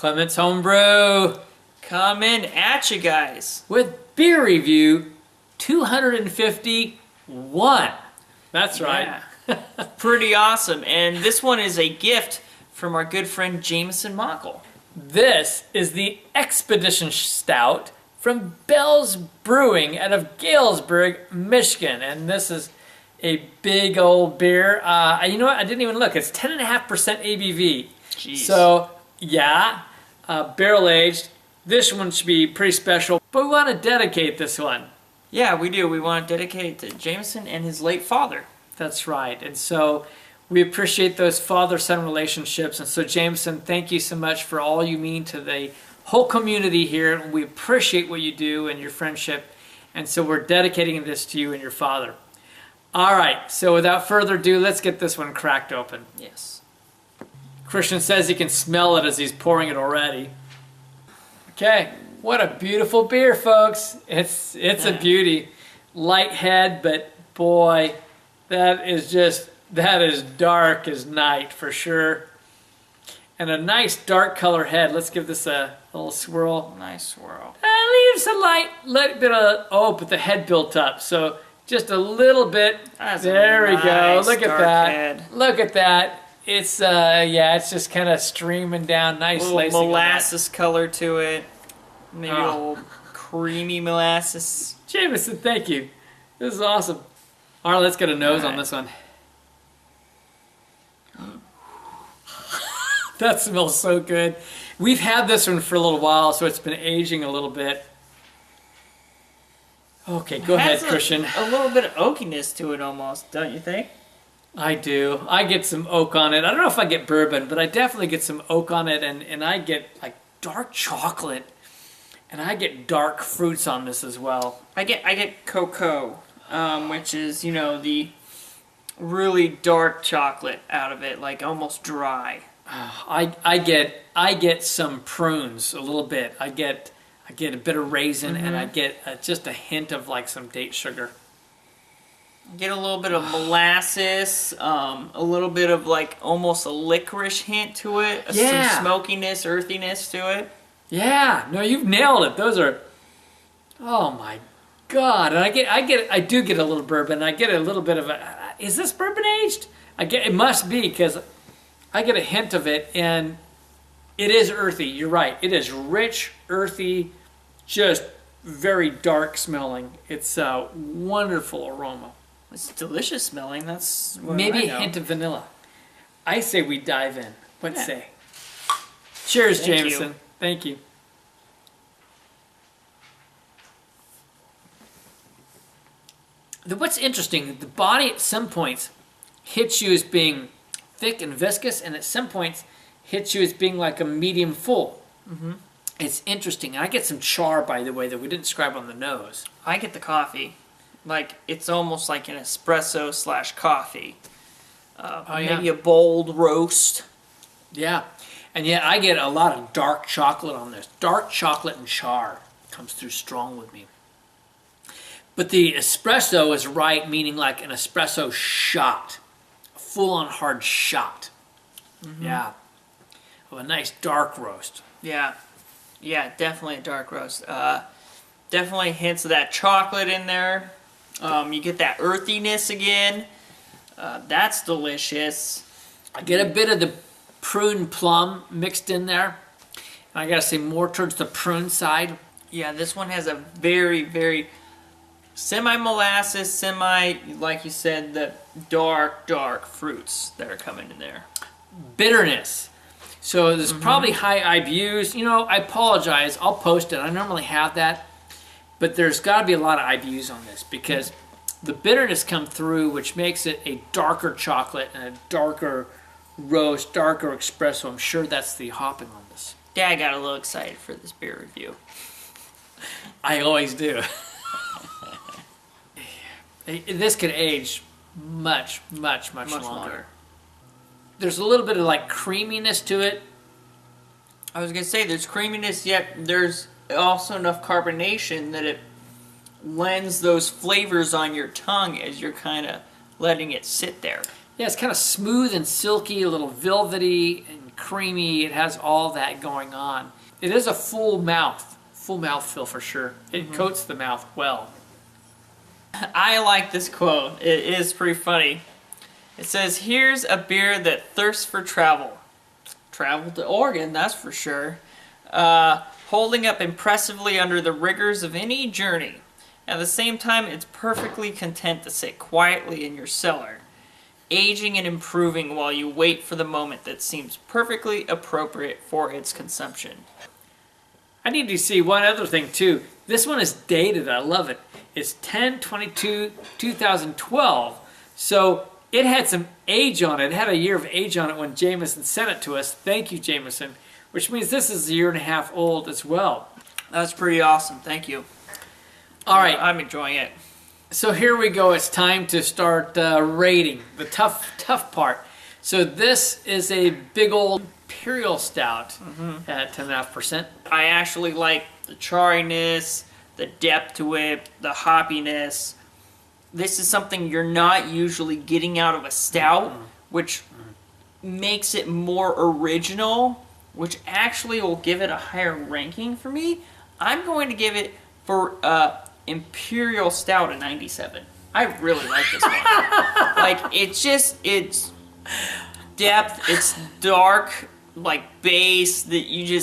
Clement's Homebrew Coming at you guys with beer review 251. That's right. Yeah. Pretty awesome. And this one is a gift from our good friend Jamison Moeckel. This is the Expedition Stout from Bell's Brewing out of Galesburg, Michigan. And this is a big old beer. You know what? I didn't even look. It's 10.5% ABV. Jeez. So, yeah, barrel aged. This one should be pretty special. But we want to dedicate this one. Yeah, we do. We want to dedicate it to Jamison and his late father. That's right. And so we appreciate those father-son relationships. And so, Jamison, thank you so much for all you mean to the whole community here. And we appreciate what you do and your friendship. And so we're dedicating this to you and your father. All right. So without further ado, let's get this one cracked open. Yes. Christian says he can smell it as he's pouring it already. Okay. What a beautiful beer, folks. It's a beauty. Light head, but boy, that is dark as night for sure. And a nice dark color head. Let's give this a little swirl. Nice swirl. Leaves a little bit of, but the head built up. So just a little bit. There we go. Look at that. Head. Look at that. It's, it's just kind of streaming down nice. A little molasses color to it. Maybe a little creamy molasses. Jamison, thank you. This is awesome. All right, let's get a nose on this one. That smells so good. We've had this one for a little while, so it's been aging a little bit. Okay, go ahead, Christian. A little bit of oakiness to it almost, don't you think? I do. I get some oak on it. I don't know if I get bourbon, but I definitely get some oak on it, and I get like dark chocolate, and I get dark fruits on this as well. I get cocoa, which is, you know, the really dark chocolate out of it, like almost dry. I get some prunes a little bit. I get a bit of raisin, and I get just a hint of like some date sugar. Get a little bit of molasses, a little bit of like almost a licorice hint to it, some smokiness, earthiness to it. Yeah, no, you've nailed it. Those are, oh my God! And I do get a little bourbon. I get a little bit of is this bourbon aged? It must be because I get a hint of it, and it is earthy. You're right. It is rich, earthy, just very dark smelling. It's a wonderful aroma. It's delicious smelling. That's what maybe a hint of vanilla. I say we dive in. What do you say? Cheers, Jamison. Thank you. What's interesting, the body at some points hits you as being thick and viscous, and at some points hits you as being like a medium full. It's interesting. And I get some char, by the way, that we didn't describe on the nose. I get the coffee. Like, it's almost like an espresso / coffee. Maybe a bold roast. Yeah. And yet I get a lot of dark chocolate on this. Dark chocolate and char comes through strong with me. But the espresso is right, meaning like an espresso shot. A full-on hard shot. Yeah. Of a nice dark roast. Yeah. Yeah, definitely a dark roast. Definitely hints of that chocolate in there. You get that earthiness again. That's delicious. I get a bit of the prune plum mixed in there. And I gotta say more towards the prune side. Yeah, this one has a very, very semi-molasses, like you said, the dark fruits that are coming in there. Bitterness. So there's probably high IBUs. You know, I apologize. I'll post it. I normally have that. But there's got to be a lot of IBUs on this because the bitterness come through, which makes it a darker chocolate and a darker roast, darker espresso. I'm sure that's the hopping on this. Yeah, I got a little excited for this beer review. I always do. This could age much longer. There's a little bit of like creaminess to it. I was going to say there's creaminess, yet there's also enough carbonation that it lends those flavors on your tongue as you're kind of letting it sit there. Yeah, it's kind of smooth and silky, a little velvety and creamy. It has all that going on. It is a full mouthfeel for sure. It coats the mouth well. I like this quote. It is pretty funny. It says, "Here's a beer that thirsts for travel." Travel to Oregon, that's for sure. Holding up impressively under the rigors of any journey. At the same time, it's perfectly content to sit quietly in your cellar, aging and improving while you wait for the moment that seems perfectly appropriate for its consumption. I need to see one other thing too. This one is dated. I love it. It's 10/22/2012. So it had some age on it. It had a year of age on it when Jamison sent it to us. Thank you, Jamison. Which means this is a year and a half old as well. That's pretty awesome. Thank you. All right. I'm enjoying it. So here we go. It's time to start rating the tough part. So this is a big old Imperial Stout at 10.5%. I actually like the charriness, the depth to it, the hoppiness. This is something you're not usually getting out of a stout, which makes it more original, which actually will give it a higher ranking for me. I'm going to give it for Imperial Stout a 97. I really like this one. Like, it's depth, it's dark, like base that you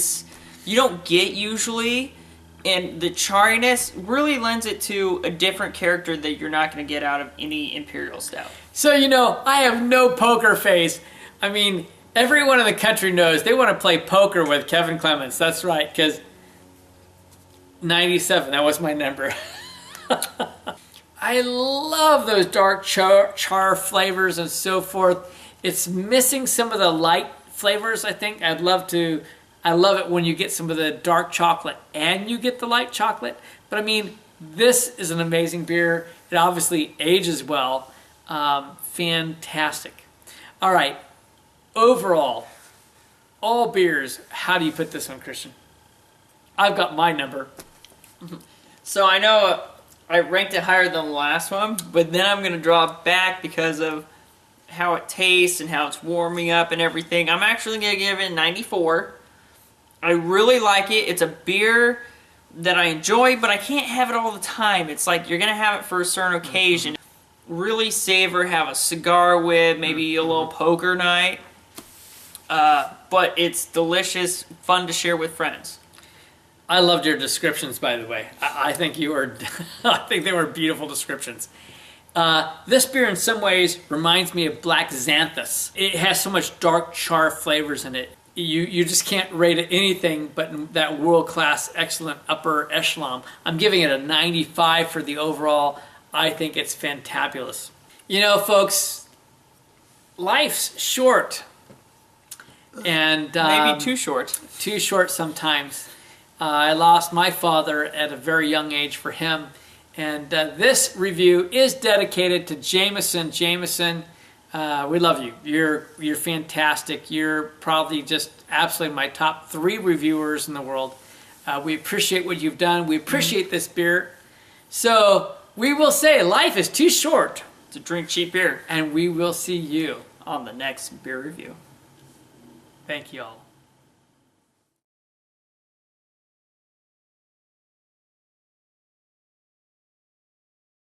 don't get usually. And the charriness really lends it to a different character that you're not going to get out of any Imperial Stout. So, I have no poker face. I mean, everyone in the country knows they want to play poker with Kevin Clements. That's right, because 97, that was my number. I love those dark char flavors and so forth. It's missing some of the light flavors, I think. I love it when you get some of the dark chocolate and you get the light chocolate. But I mean, this is an amazing beer. It obviously ages well. Fantastic. All right. Overall, all beers, how do you put this one, Christian? I've got my number. So I know I ranked it higher than the last one, but then I'm going to draw it back because of how it tastes and how it's warming up and everything. I'm actually going to give it a 94. I really like it. It's a beer that I enjoy, but I can't have it all the time. It's like you're going to have it for a certain occasion. Really savor, have a cigar with, maybe a little poker night. But it's delicious, fun to share with friends. I loved your descriptions, by the way. I think they were beautiful descriptions. This beer in some ways reminds me of Black Xanthus. It has so much dark char flavors in it. You just can't rate it anything but that world-class, excellent upper echelon. I'm giving it a 95 for the overall. I think it's fantabulous. Folks, life's short. And maybe too short. Too short sometimes. I lost my father at a very young age for him. And this review is dedicated to Jamison. Jamison, we love you. You're fantastic. You're probably just absolutely my top 3 reviewers in the world. We appreciate what you've done. We appreciate this beer. So we will say life is too short to drink cheap beer. And we will see you on the next beer review. Thank you all.